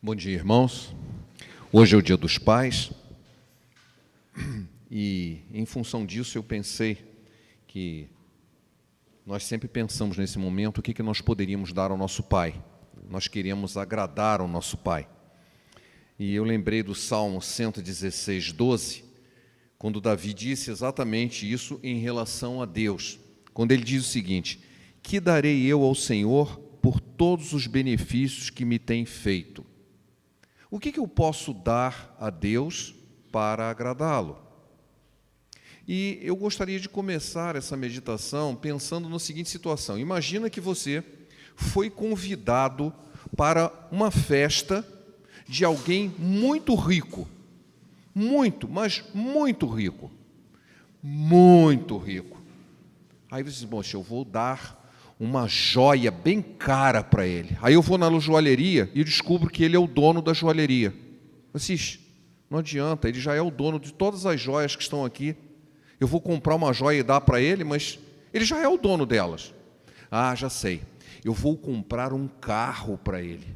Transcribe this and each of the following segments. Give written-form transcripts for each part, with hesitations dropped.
Bom dia, irmãos. Hoje é o Dia dos Pais e, em função disso, eu pensei que nós sempre pensamos nesse momento o que nós poderíamos dar ao nosso pai. Nós queremos agradar ao nosso pai. E eu lembrei do Salmo 116, 12, quando Davi disse exatamente isso em relação a Deus. Quando ele diz o seguinte: que darei eu ao Senhor por todos os benefícios que me tem feito? O que eu posso dar a Deus para agradá-lo? E eu gostaria de começar essa meditação pensando na seguinte situação. Imagina que você foi convidado para uma festa de alguém muito rico. Muito, mas muito rico. Muito rico. Aí você diz: bom, eu vou dar uma joia bem cara para ele. Aí eu vou na joalheria e descubro que ele é o dono da joalheria. Assiste, não adianta, ele já é o dono de todas as joias que estão aqui. Eu vou comprar uma joia e dar para ele, mas ele já é o dono delas. Ah, já sei, eu vou comprar um carro para ele.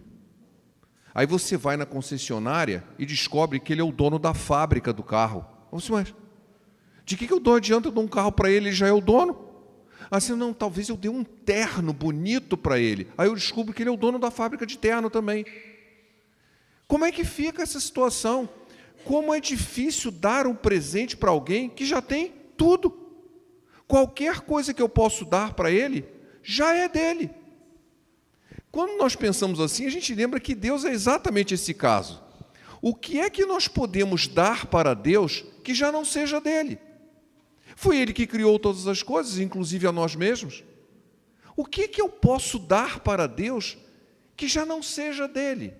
Aí você vai na concessionária e descobre que ele é o dono da fábrica do carro. Você, mas de que eu dou adianta eu dar um carro para ele, ele já é o dono? Assim, não, talvez eu dê um terno bonito para ele. Aí eu descubro que ele é o dono da fábrica de terno também. Como é que fica essa situação? Como é difícil dar um presente para alguém que já tem tudo. Qualquer coisa que eu posso dar para ele, já é dele. Quando nós pensamos assim, a gente lembra que Deus é exatamente esse caso. O que é que nós podemos dar para Deus que já não seja dele? Foi Ele que criou todas as coisas, inclusive a nós mesmos. O que eu posso dar para Deus que já não seja dele?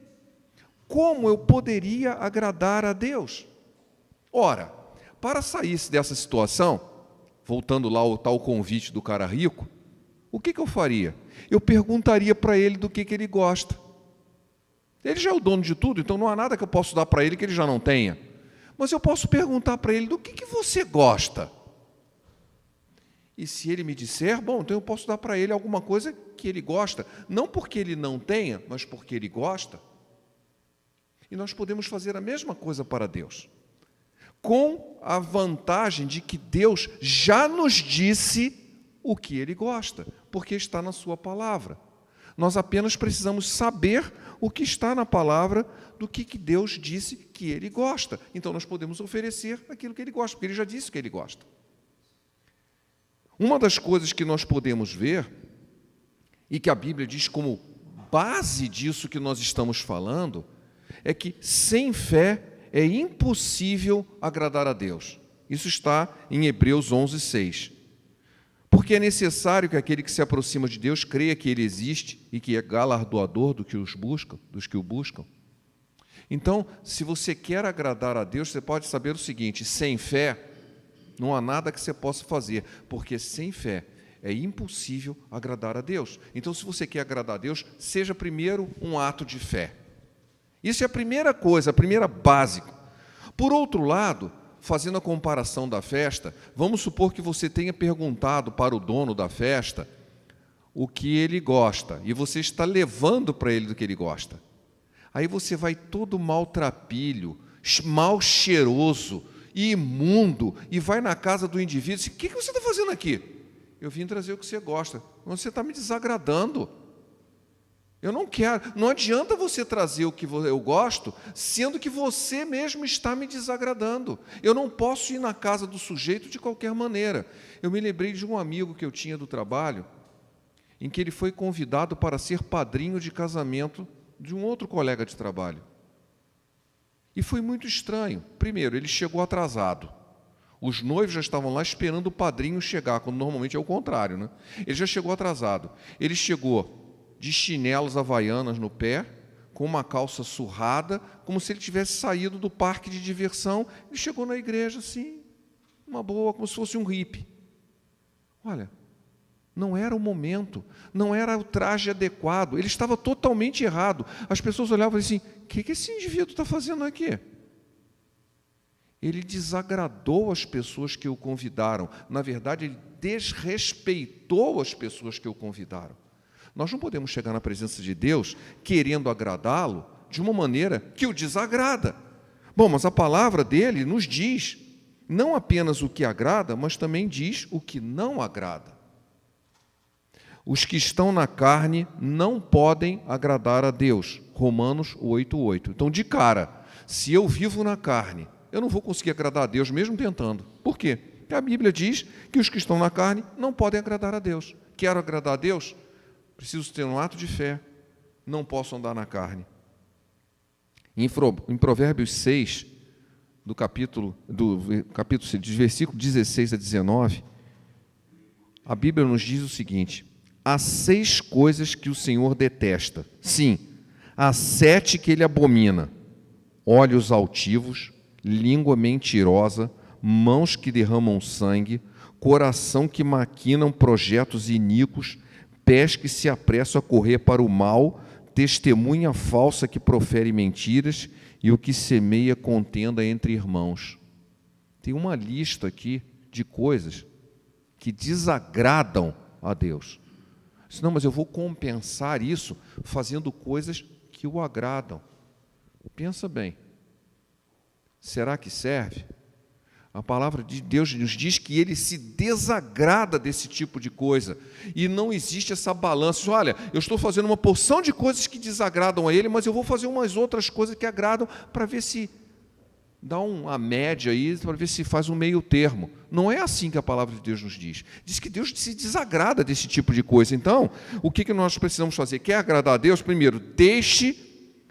Como eu poderia agradar a Deus? Ora, para sair dessa situação, voltando lá ao tal convite do cara rico, o que eu faria? Eu perguntaria para ele do que ele gosta. Ele já é o dono de tudo, então não há nada que eu possa dar para ele que ele já não tenha. Mas eu posso perguntar para ele: do que você gosta? E se ele me disser, bom, então eu posso dar para ele alguma coisa que ele gosta, não porque ele não tenha, mas porque ele gosta. E nós podemos fazer a mesma coisa para Deus, com a vantagem de que Deus já nos disse o que Ele gosta, porque está na sua palavra. Nós apenas precisamos saber o que está na palavra do que Deus disse que Ele gosta. Então nós podemos oferecer aquilo que Ele gosta, porque Ele já disse que Ele gosta. Uma das coisas que nós podemos ver, e que a Bíblia diz como base disso que nós estamos falando, é que sem fé é impossível agradar a Deus. Isso está em Hebreus 11, 6. Porque é necessário que aquele que se aproxima de Deus creia que Ele existe e que é galardoador dos que o buscam. Então, se você quer agradar a Deus, você pode saber o seguinte: sem fé não há nada que você possa fazer, porque sem fé é impossível agradar a Deus. Então, se você quer agradar a Deus, seja primeiro um ato de fé. Isso é a primeira coisa, a primeira básica. Por outro lado, fazendo a comparação da festa, vamos supor que você tenha perguntado para o dono da festa o que ele gosta, e você está levando para ele do que ele gosta. Aí você vai todo maltrapilho, mal cheiroso, imundo, e vai na casa do indivíduo e diz: o que você está fazendo aqui? Eu vim trazer o que você gosta. Você está me desagradando. Eu não quero. Não adianta você trazer o que eu gosto, sendo que você mesmo está me desagradando. Eu não posso ir na casa do sujeito de qualquer maneira. Eu me lembrei de um amigo que eu tinha do trabalho, em que ele foi convidado para ser padrinho de casamento de um outro colega de trabalho. E foi muito estranho. Primeiro, ele chegou atrasado. Os noivos já estavam lá esperando o padrinho chegar, quando normalmente é o contrário, né? Ele já chegou atrasado. Ele chegou de chinelos havaianas no pé, com uma calça surrada, como se ele tivesse saído do parque de diversão. Ele chegou na igreja assim, uma boa, como se fosse um hippie. Olha, não era o momento, não era o traje adequado, ele estava totalmente errado. As pessoas olhavam assim: o que esse indivíduo está fazendo aqui? Ele desagradou as pessoas que o convidaram. Na verdade, ele desrespeitou as pessoas que o convidaram. Nós não podemos chegar na presença de Deus querendo agradá-lo, de uma maneira que o desagrada. Bom, mas a palavra dele nos diz não apenas o que agrada, mas também diz o que não agrada. Os que estão na carne não podem agradar a Deus. Romanos 8:8. Então, de cara, se eu vivo na carne, eu não vou conseguir agradar a Deus mesmo tentando. Por quê? Porque a Bíblia diz que os que estão na carne não podem agradar a Deus. Quero agradar a Deus? Preciso ter um ato de fé. Não posso andar na carne. Em Provérbios 6, do capítulo 6, versículo 16 a 19, a Bíblia nos diz o seguinte: há 6 coisas que o Senhor detesta. Sim, há 7 que ele abomina: olhos altivos, língua mentirosa, mãos que derramam sangue, coração que maquinam projetos iníquos, pés que se apressam a correr para o mal, testemunha falsa que profere mentiras e o que semeia contenda entre irmãos. Tem uma lista aqui de coisas que desagradam a Deus. Não, mas eu vou compensar isso fazendo coisas que o agradam. Pensa bem. Será que serve? A palavra de Deus nos diz que ele se desagrada desse tipo de coisa. E não existe essa balança. Olha, eu estou fazendo uma porção de coisas que desagradam a ele, mas eu vou fazer umas outras coisas que agradam para ver se dá uma média aí, para ver se faz um meio termo. Não é assim que a palavra de Deus nos diz. Diz que Deus se desagrada desse tipo de coisa. Então, o que nós precisamos fazer? Quer agradar a Deus? Primeiro, deixe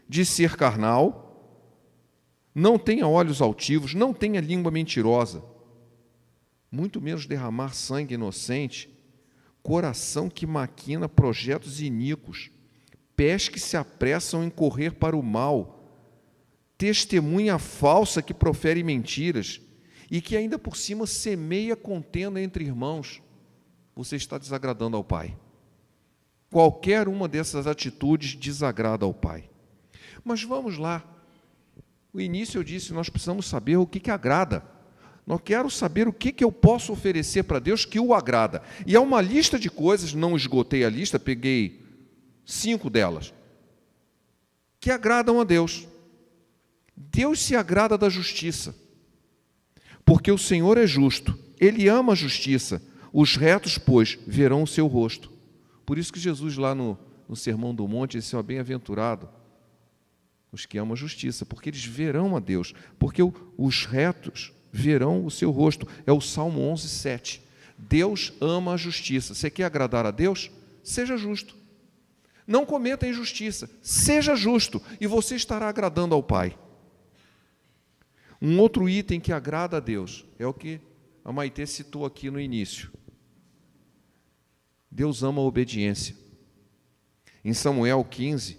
de ser carnal. Não tenha olhos altivos, não tenha língua mentirosa, muito menos derramar sangue inocente, coração que maquina projetos iníquos, pés que se apressam em correr para o mal, testemunha falsa que profere mentiras e que ainda por cima semeia contenda entre irmãos. Você está desagradando ao Pai. Qualquer uma dessas atitudes desagrada ao Pai. Mas vamos lá. No início eu disse, nós precisamos saber o que agrada. Nós quero saber o que eu posso oferecer para Deus que o agrada. E há uma lista de coisas, não esgotei a lista, peguei 5 delas, que agradam a Deus. Deus se agrada da justiça, porque o Senhor é justo, Ele ama a justiça. Os retos, pois, verão o seu rosto. Por isso que Jesus lá no Sermão do Monte disse: ó, bem-aventurado os que amam a justiça, porque eles verão a Deus, porque os retos verão o seu rosto. É o Salmo 11:7. Deus ama a justiça. Você quer agradar a Deus? Seja justo. Não cometa injustiça. Seja justo, e você estará agradando ao Pai. Um outro item que agrada a Deus é o que a Maitê citou aqui no início. Deus ama a obediência. Em Samuel 15,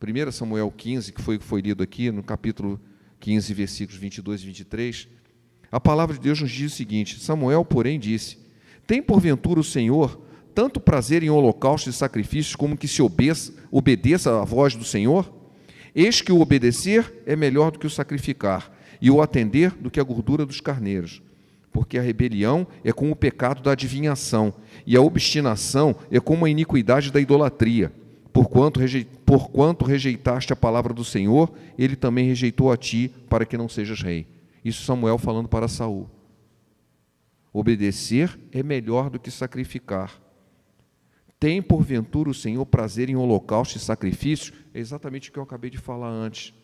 1 Samuel 15, que foi lido aqui, no capítulo 15, versículos 22 e 23, a palavra de Deus nos diz o seguinte: Samuel, porém, disse: tem porventura o Senhor tanto prazer em holocaustos e sacrifícios, como que se obedeça à voz do Senhor? Eis que o obedecer é melhor do que o sacrificar, e o atender do que a gordura dos carneiros. Porque a rebelião é como o pecado da adivinhação, e a obstinação é como a iniquidade da idolatria. Porquanto rejeitaste a palavra do Senhor, Ele também rejeitou a ti, para que não sejas rei. Isso Samuel falando para Saul. Obedecer é melhor do que sacrificar. Tem, porventura, o Senhor prazer em holocausto e sacrifícios? É exatamente o que eu acabei de falar antes.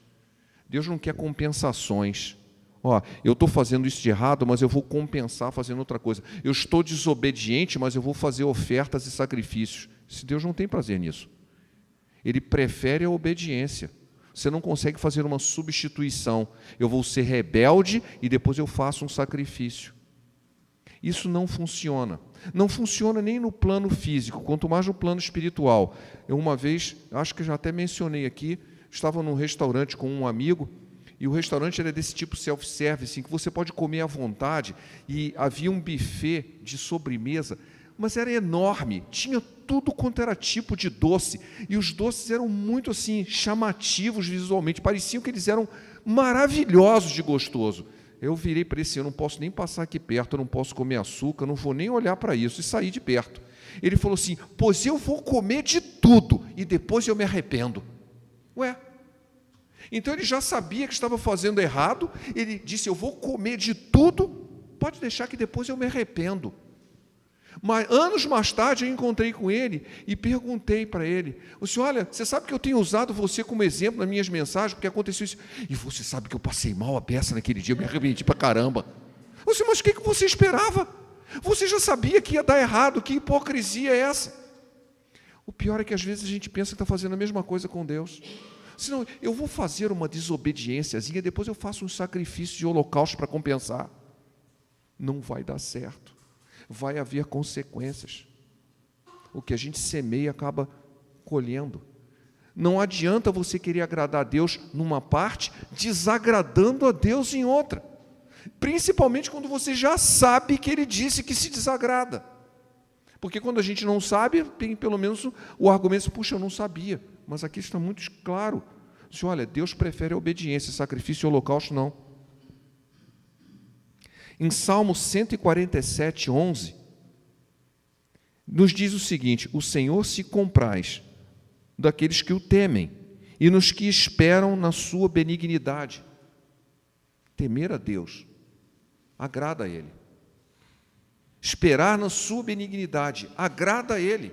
Deus não quer compensações. Ó, eu estou fazendo isso de errado, mas eu vou compensar fazendo outra coisa. Eu estou desobediente, mas eu vou fazer ofertas e sacrifícios. Deus não tem prazer nisso. Ele prefere a obediência. Você não consegue fazer uma substituição. Eu vou ser rebelde e depois eu faço um sacrifício. Isso não funciona. Não funciona nem no plano físico, quanto mais no plano espiritual. Eu uma vez, acho que já até mencionei aqui, estava num restaurante com um amigo, e o restaurante era desse tipo self-service, em que você pode comer à vontade, e havia um buffet de sobremesa, mas era enorme, tinha tudo quanto era tipo de doce, e os doces eram muito assim, chamativos visualmente, pareciam que eles eram maravilhosos de gostoso. Eu virei para esse: eu não posso nem passar aqui perto, eu não posso comer açúcar, não vou nem olhar para isso, e saí de perto. Ele falou assim: pois eu vou comer de tudo, e depois eu me arrependo. Ué, Então ele já sabia que estava fazendo errado, ele disse, eu vou comer de tudo, pode deixar que depois eu me arrependo. Mas anos mais tarde eu encontrei com ele e perguntei para ele, olha, você sabe que eu tenho usado você como exemplo nas minhas mensagens, porque aconteceu isso, e você sabe que eu passei mal a beça naquele dia, eu me arrependi para caramba. Mas o que você esperava? Você já sabia que ia dar errado, que hipocrisia é essa? O pior é que às vezes a gente pensa que está fazendo a mesma coisa com Deus. Senão, eu vou fazer uma desobediênciazinha, depois eu faço um sacrifício de holocausto para compensar. Não vai dar certo. Vai haver consequências. O que a gente semeia acaba colhendo. Não adianta você querer agradar a Deus numa parte, desagradando a Deus em outra. Principalmente quando você já sabe que Ele disse que se desagrada. Porque quando a gente não sabe, tem pelo menos o argumento, puxa, eu não sabia. Mas aqui está muito claro. Olha, Deus prefere a obediência, sacrifício e holocausto não. Em Salmo 147, 11, nos diz o seguinte, o Senhor se compraz daqueles que o temem e nos que esperam na sua benignidade. Temer a Deus agrada a Ele. Esperar na sua benignidade agrada a Ele.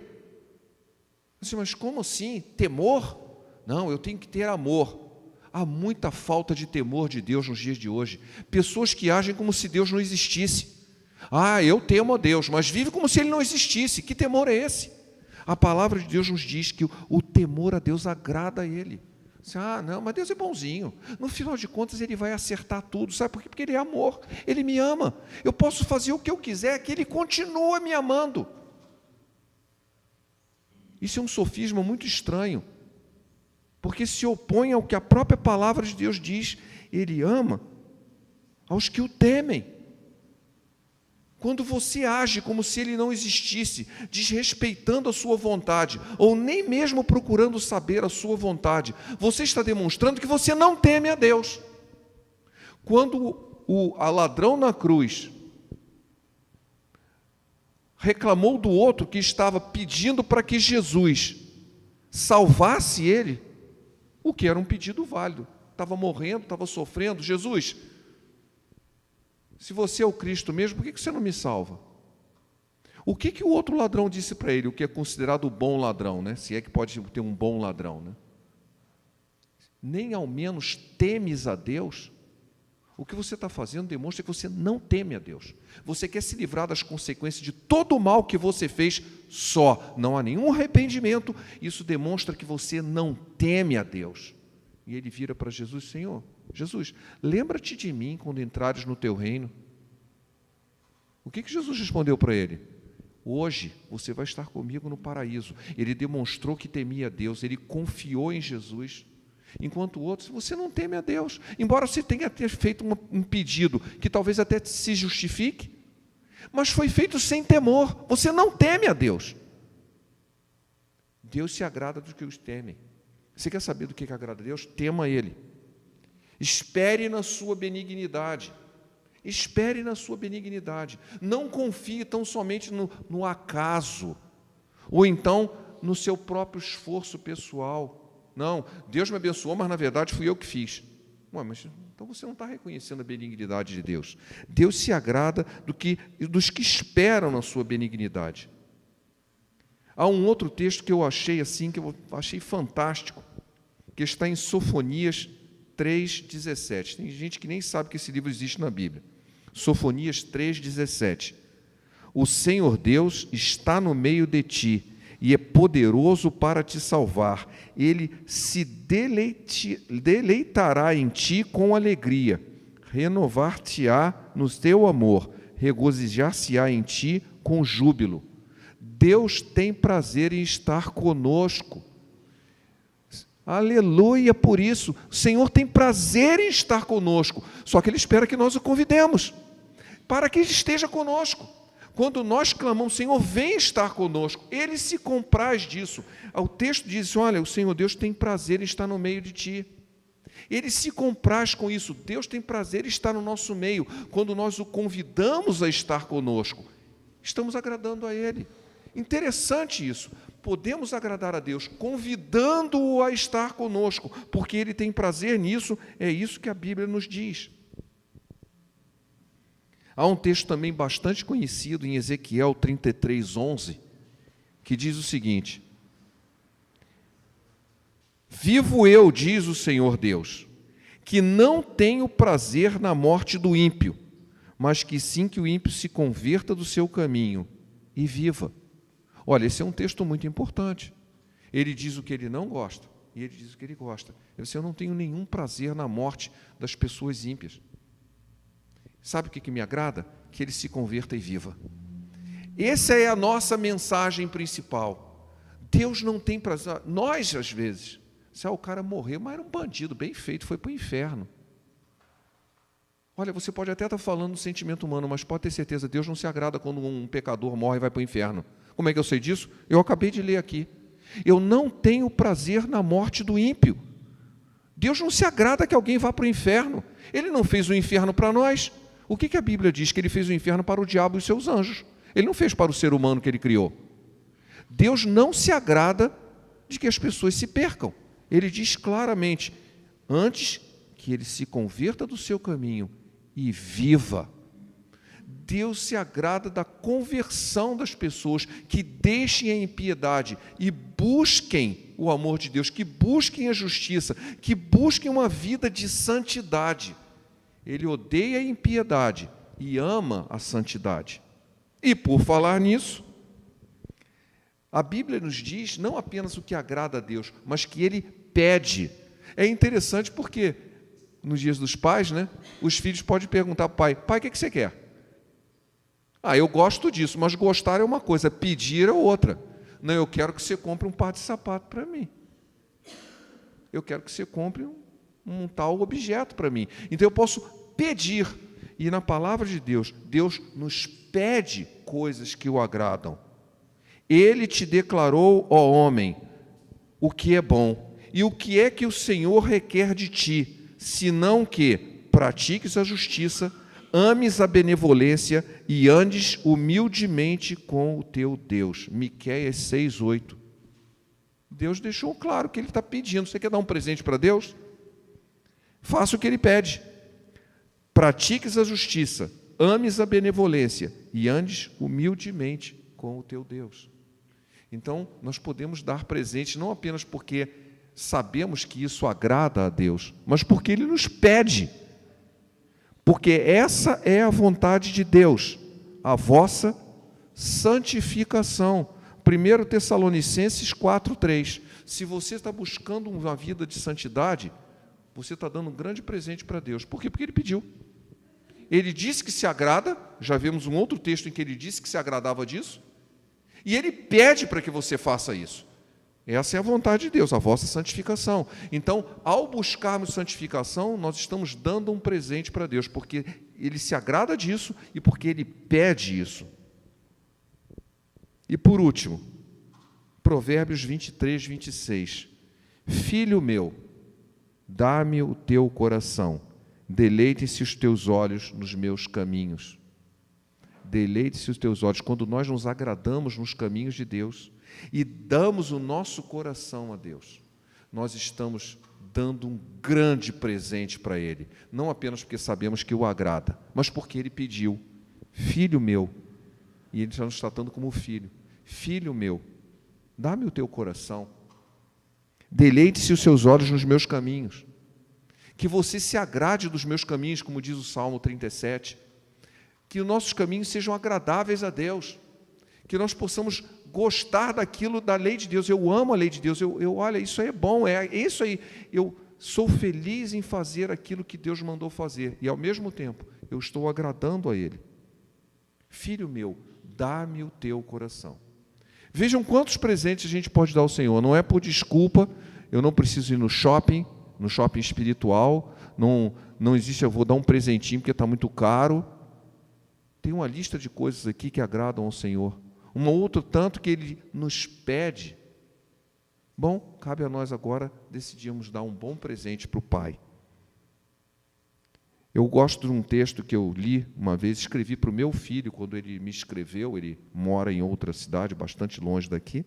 Mas como assim? Temor? Não, eu tenho que ter amor. Há muita falta de temor de Deus nos dias de hoje. Pessoas que agem como se Deus não existisse. Eu temo a Deus, mas vive como se Ele não existisse. Que temor é esse? A palavra de Deus nos diz que o temor a Deus agrada a Ele. Não, mas Deus é bonzinho. No final de contas, Ele vai acertar tudo. Sabe por quê? Porque Ele é amor. Ele me ama. Eu posso fazer o que eu quiser, que Ele continua me amando. Isso é um sofisma muito estranho. Porque se opõe ao que a própria palavra de Deus diz. Ele ama aos que o temem. Quando você age como se Ele não existisse, desrespeitando a sua vontade, ou nem mesmo procurando saber a sua vontade, você está demonstrando que você não teme a Deus. Quando o ladrão na cruz reclamou do outro que estava pedindo para que Jesus salvasse ele, o que era um pedido válido. Estava morrendo, estava sofrendo. Jesus, se você é o Cristo mesmo, por que você não me salva? O que o outro ladrão disse para ele, o que é considerado o bom ladrão, né? Se é que pode ter um bom ladrão, né? Nem ao menos temes a Deus. O que você está fazendo demonstra que você não teme a Deus. Você quer se livrar das consequências de todo o mal que você fez só. Não há nenhum arrependimento. Isso demonstra que você não teme a Deus. E ele vira para Jesus, Senhor, Jesus, lembra-te de mim quando entrares no teu reino. O que Jesus respondeu para ele? Hoje você vai estar comigo no paraíso. Ele demonstrou que temia a Deus, ele confiou em Jesus. Enquanto outros, você não teme a Deus. Embora você tenha feito um pedido que talvez até se justifique, mas foi feito sem temor. Você não teme a Deus. Deus se agrada dos que os temem. Você quer saber do que agrada a Deus? Tema Ele. Espere na sua benignidade. Espere na sua benignidade. Não confie tão somente no acaso, ou então no seu próprio esforço pessoal. Não, Deus me abençoou, mas na verdade fui eu que fiz. Mas então você não está reconhecendo a benignidade de Deus. Deus se agrada dos que esperam na sua benignidade. Há um outro texto que eu achei assim, que eu achei fantástico, que está em Sofonias 3,17. Tem gente que nem sabe que esse livro existe na Bíblia. Sofonias 3,17. O Senhor Deus está no meio de ti, e é poderoso para te salvar. Ele se deleitará em ti com alegria, renovar-te-á no teu amor, regozijar-se-á em ti com júbilo. Deus tem prazer em estar conosco. Aleluia por isso. O Senhor tem prazer em estar conosco, só que Ele espera que nós o convidemos, para que Ele esteja conosco. Quando nós clamamos, Senhor, vem estar conosco, Ele se compraz disso. O texto diz, olha, o Senhor Deus tem prazer em estar no meio de ti. Ele se compraz com isso. Deus tem prazer em estar no nosso meio. Quando nós o convidamos a estar conosco, estamos agradando a Ele. Interessante isso. podemos agradar a Deus convidando-o a estar conosco, porque Ele tem prazer nisso, é isso que a Bíblia nos diz. Há um texto também bastante conhecido em Ezequiel 33:11, que diz o seguinte: vivo eu, diz o Senhor Deus, que não tenho prazer na morte do ímpio, mas que sim que o ímpio se converta do seu caminho e viva. Olha, esse é um texto muito importante. Ele diz o que ele não gosta e ele diz o que ele gosta. Ele diz: eu não tenho nenhum prazer na morte das pessoas ímpias. Sabe o que me agrada? Que ele se converta e viva. Essa é a nossa mensagem principal. Deus não tem prazer. Nós, às vezes, se o cara morreu, mas era um bandido, bem feito, foi para o inferno. Olha, você pode até estar falando do sentimento humano, mas pode ter certeza, Deus não se agrada quando um pecador morre e vai para o inferno. Como é que eu sei disso? Eu acabei de ler aqui. Eu não tenho prazer na morte do ímpio. Deus não se agrada que alguém vá para o inferno. Ele não fez o inferno para nós. O que a Bíblia diz? Que ele fez o inferno para o diabo e os seus anjos. Ele não fez para o ser humano que ele criou. Deus não se agrada de que as pessoas se percam. Ele diz claramente: antes que ele se converta do seu caminho e viva. Deus se agrada da conversão das pessoas, que deixem a impiedade e busquem o amor de Deus, que busquem a justiça, que busquem uma vida de santidade. Ele odeia a impiedade e ama a santidade. E por falar nisso, a Bíblia nos diz não apenas o que agrada a Deus, mas que Ele pede. É interessante porque, nos dias dos pais, né, os filhos podem perguntar para o pai: pai, o que você quer? Eu gosto disso, mas gostar é uma coisa, pedir é outra. Não, eu quero que você compre um par de sapato para mim. Eu quero que você compre um tal objeto para mim. Então eu posso pedir. E na palavra de Deus, Deus nos pede coisas que o agradam. Ele te declarou, ó homem, o que é bom. E o que é que o Senhor requer de ti, senão que pratiques a justiça, ames a benevolência e andes humildemente com o teu Deus. Miqueias 6:8. Deus deixou claro o que Ele está pedindo. Você quer dar um presente para Deus? Faça o que Ele pede. Pratiques a justiça, ames a benevolência e andes humildemente com o teu Deus. Então, nós podemos dar presentes não apenas porque sabemos que isso agrada a Deus, mas porque Ele nos pede. Porque essa é a vontade de Deus, a vossa santificação. 1 Tessalonicenses 4:3. Se você está buscando uma vida de santidade, você está dando um grande presente para Deus. Por quê? Porque Ele pediu. Ele disse que se agrada, já vimos um outro texto em que Ele disse que se agradava disso, e Ele pede para que você faça isso. Essa é a vontade de Deus, a vossa santificação. Então, ao buscarmos santificação, nós estamos dando um presente para Deus, porque Ele se agrada disso e porque Ele pede isso. E por último, Provérbios 23:26. Filho meu, dá-me o teu coração, deleite-se os teus olhos nos meus caminhos. Deleite-se os teus olhos. Quando nós nos agradamos nos caminhos de Deus e damos o nosso coração a Deus, nós estamos dando um grande presente para Ele, não apenas porque sabemos que o agrada, mas porque Ele pediu: filho meu, e Ele está nos tratando como filho. Filho meu, dá-me o teu coração, deleite-se os seus olhos nos meus caminhos, que você se agrade dos meus caminhos, como diz o Salmo 37, que os nossos caminhos sejam agradáveis a Deus, que nós possamos gostar daquilo, da lei de Deus. Eu amo a lei de Deus, olha, isso aí é bom, é isso aí, eu sou feliz em fazer aquilo que Deus mandou fazer, e ao mesmo tempo, eu estou agradando a Ele. Filho meu, dá-me o teu coração. Vejam quantos presentes a gente pode dar ao Senhor, não é por desculpa, eu não preciso ir no shopping espiritual, não existe, eu vou dar um presentinho porque está muito caro. Tem uma lista de coisas aqui que agradam ao Senhor. Um outro tanto que Ele nos pede. Bom, cabe a nós agora decidirmos dar um bom presente para o Pai. Eu gosto de um texto que eu li uma vez, escrevi para o meu filho, quando ele me escreveu, ele mora em outra cidade, bastante longe daqui.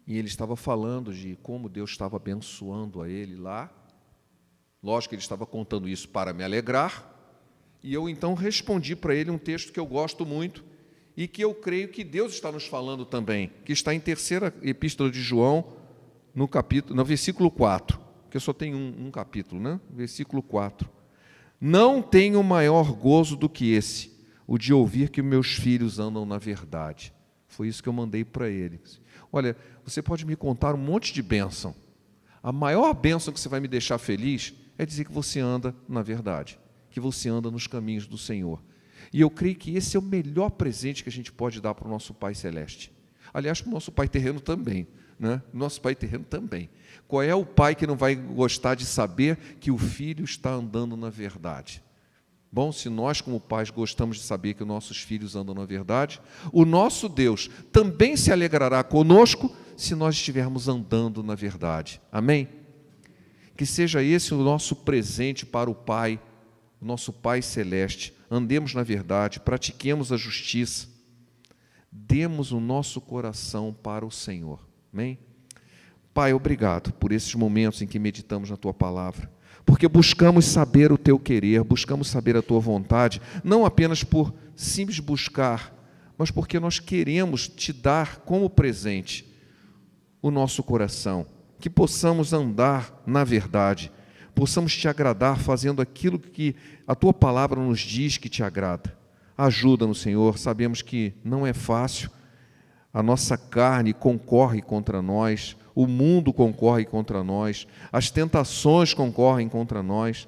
E ele estava falando de como Deus estava abençoando a ele lá. Lógico que ele estava contando isso para me alegrar. E eu então respondi para ele um texto que eu gosto muito e que eu creio que Deus está nos falando também, que está em 3ª Epístola de João, no versículo 4, que eu só tenho um capítulo, né? Versículo 4. Não tenho maior gozo do que esse, o de ouvir que meus filhos andam na verdade. Foi isso que eu mandei para ele. Olha, você pode me contar um monte de bênção. A maior bênção que você vai me deixar feliz é dizer que você anda na verdade, que você anda nos caminhos do Senhor. E eu creio que esse é o melhor presente que a gente pode dar para o nosso Pai Celeste. Aliás, para o nosso Pai terreno também, né? Nosso Pai terreno também. Qual é o pai que não vai gostar de saber que o filho está andando na verdade? Bom, se nós como pais gostamos de saber que os nossos filhos andam na verdade, o nosso Deus também se alegrará conosco se nós estivermos andando na verdade. Amém? Que seja esse o nosso presente para o Pai, o nosso Pai Celeste. Andemos na verdade, pratiquemos a justiça, demos o nosso coração para o Senhor. Amém? Pai, obrigado por esses momentos em que meditamos na Tua Palavra, porque buscamos saber o Teu querer, buscamos saber a Tua vontade, não apenas por simples buscar, mas porque nós queremos Te dar como presente o nosso coração, que possamos andar na verdade, possamos Te agradar fazendo aquilo que a Tua Palavra nos diz que Te agrada. Ajuda-nos, Senhor, sabemos que não é fácil, a nossa carne concorre contra nós, o mundo concorre contra nós, as tentações concorrem contra nós,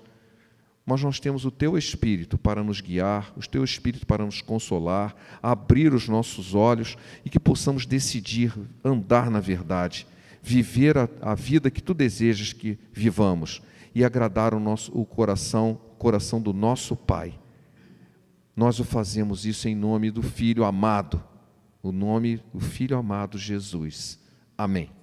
mas nós temos o Teu Espírito para nos guiar, o Teu Espírito para nos consolar, abrir os nossos olhos e que possamos decidir andar na verdade, viver a vida que Tu desejas que vivamos e agradar o coração do nosso Pai. Nós o fazemos isso em nome do Filho amado, o nome do Filho amado Jesus. Amém.